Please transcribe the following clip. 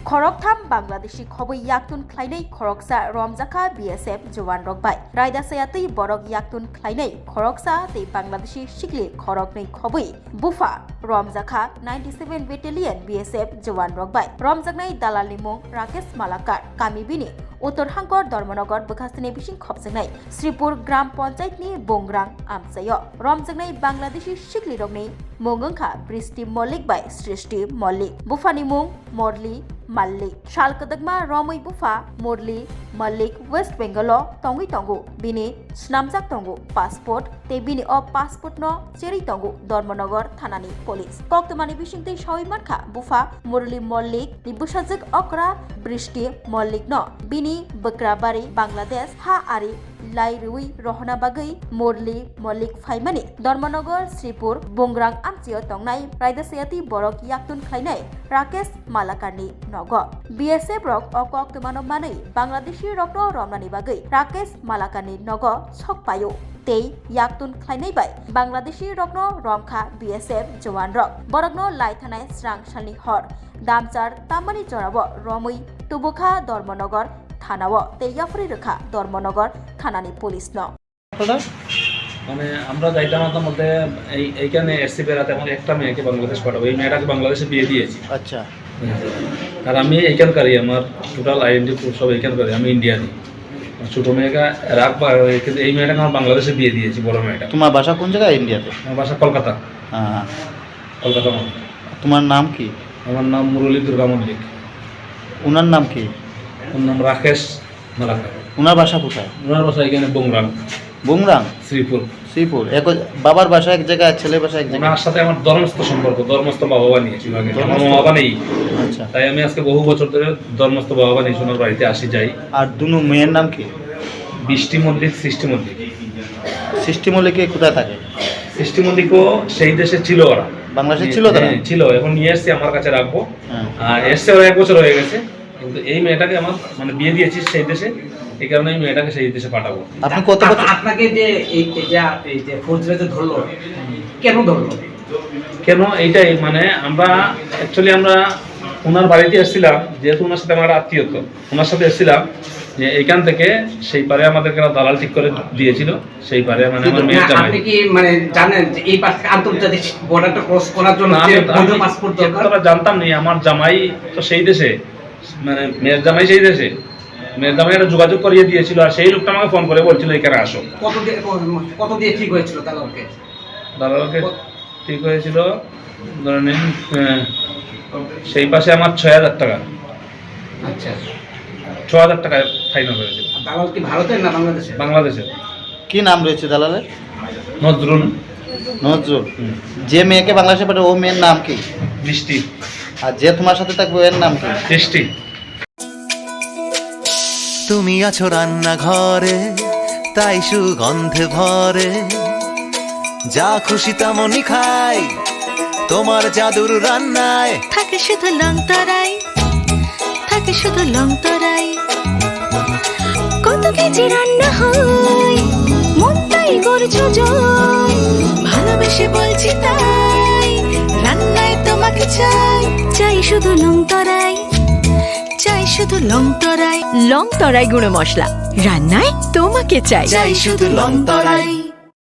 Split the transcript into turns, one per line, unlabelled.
Khoroktham Bangladeshi khoboi yaktun khlainai khoroksa romjaka BSF Jawan rokbai raida sayatui borok yaktun khlainai khoroksa tei Bangladeshi sikli khoroknai khoboi bufa romjaka 97 Battalion BSF Jawan rokbai romjaknai dalalni mung Rakesh Malakar kamibini Uttor Hangkor Dharmanagar Bukasini Bishing Khopjaknai Sripur Gram Panchayat ni Bongrang Amsayo romjaknai Bangladeshi sikli rokni mungangkha Bristi Mollik bai Srishti Mollik bufani mung Morli Malik Shalkadagma Romoi Bufa Morli Malik West Bengal Tongi Tongu Bini Snamjak Tongu Passport Te Bini o Passport no Cheri Tongu Dharmanagar Thanani Police Koktamani Bishingte Shawimarkha Bufa Morli Mollik Nibusajak Okra Bristi Mollik no Bini Bakrabari Bangladesh Ha Ari Lai Rui Rohana Bagai Morli Mollik Faimani Dharmanagar Sripur Bongrang Amchio Tongnai Raida Sayati Borok Yaktun Khlainai Rakesh Malakarni Nogo BSF Rok Okok Tumano Manai Bangladeshi Rokno Romnani Bagai Rakesh Malakarni Nogo Sokpayo Tei Yaktun Khlainai bai Bangladeshi Rokno Romkha BSF Jawan Rok Borokno Lai Thanai Srang Shalni Hor Damchar Tamani Jorabo Romui Tubukha Dharmanagar থানাও তেয়াফরি রেখা Dharmanagar থানানি police ন
মানে আমরা যাইতাম আমাদের মধ্যে এইখানে SC বেরাতে আমার একটা মেয়েকে বাংলাদেশ পাঠাবো এই মেয়েটাকে বাংলাদেশে বিয়ে দিয়েছি।
আচ্ছা,
আর আমি এইখানকারই আমার টোটাল আইডেন্টি প্রুফ সব এইখানকারই আমি ইন্ডিয়ানি ছোটো মেয়েকে রাখবা কিন্তু এই মেয়েটাকে আমার বাংলাদেশে বিয়ে দিয়েছি বড় মেয়েটা।
তোমার বাসা কোন জায়গায় ইন্ডিয়াতে?
আমার বাসা কলকাতা।
হ্যাঁ,
কলকাতা।
তোমার নাম কি?
আমার নাম মুরলী দুর্গা মল্লিক।
ওনার নাম কি?
ওর নাম রাকেশ মালাকার।
ওনার বাসা কোথায়?
ওনার বাসা এখানে বংরাং।
বংরাং
শ্রীপুর।
শ্রীপুর। বাবার বাসা এক জায়গায়, ছেলের বাসা এক জায়গায়।
ওনার সাথে আমার ধর্মস্থ সম্পর্ক, ধর্মস্থ বাবা বানিয়েছিল আগে, আমার মা বাবা নেই।
আচ্ছা,
তাই আমি আজকে বহু বছর ধরে ধর্মস্থ বাবা বানিয়েছি, ওনার বাড়িতে আসি যাই।
আর দুনো মেয়ের নাম কি?
বৃষ্টি মল্লিক, সৃষ্টি মল্লিক।
সৃষ্টি মল্লিক কোথায় থাকে?
সৃষ্টি মল্লিকও সেই দেশে ছিল, ওরা
বাংলাদেশে ছিল, তারা
ছিল। এখন নিয়ে এসছি আমার কাছে রাখবো।
হ্যাঁ,
আর এসছে ওরা 1 বছর হয়ে গেছে, কিন্তু এই মেয়েটাকে আমার মানে বিয়ে দিয়েছি সেই দেশে, এই কারণে এই মেয়েটাকে সেই দেশে পাঠাবো।
আপনি কত বছর?
আপনাকে যে এই যে ফৌজরা যে ধরলো, কেন ধরলো?
কেন এইটাই মানে আমরা অ্যাকচুয়ালি আমরা ওনার বাড়িতে এসেছিলাম, যেহেতু ওনার সাথে আমার আত্মীয়ত্ব, ওনার সাথে এসেছিলাম যে এইখান থেকে সেই পারে আমাদেরকে দালাল ঠিক করে দিয়েছিল, সেই পারে মানে আমার মেয়ের জামাই।
আপনি কি মানে জানেন যে এই পাশ আন্তর্জাতিক বর্ডারটা ক্রস করার জন্য বৈধ পাসপোর্ট দরকার?
আমরা জানতাম না, আমার জামাই তো সেই দেশে, মানে মেয়ের জামাই সেই দেশে, মেয়ের জামাই একটা যোগাযোগ করিয়ে দিয়েছিল, আর সেই লোকটা আমাকে ফোন করে বলছিল এখানে আসো।
কত দিয়ে ঠিক হয়েছিল দালালকে?
দালালকে ঠিক হয়েছিল ধরে নিন সেই পাশে আমার 6,000 টাকা।
আচ্ছা,
6,000 টাকা ফাইনাল হয়েছিল।
দালাল কি ভারতের না বাংলাদেশে?
বাংলাদেশের।
কি নাম রয়েছে দালালের?
নজরুল।
নজরুল। যে মেয়েকে বাংলাদেশে পাঠাবে ও মেয়ের নাম কি?
বৃষ্টি।
আর যে তোমার সাথে থাকবে এর নাম কি?
বৃষ্টি।
তুমি আছো রান্নাঘরে, তাই সুগন্ধে ভরে, যা খুশি তেমনই খাই তোমার জাদুর রান্নায়।
থাকে শুধু লংতরাই, থাকে শুধু লংতরাই, কত কেজি রান্না হয় মন তাই করছো জয়, ভালোবেসে বলছি তাই রান্নায় তোমাকে চাই, চাই শুধু লংতরাই, চাই শুধু লংতরাই, লংতরাই গুঁড়ো মশলা রান্নায় তোমাকে চাই,
চাই শুধু লংতরাই।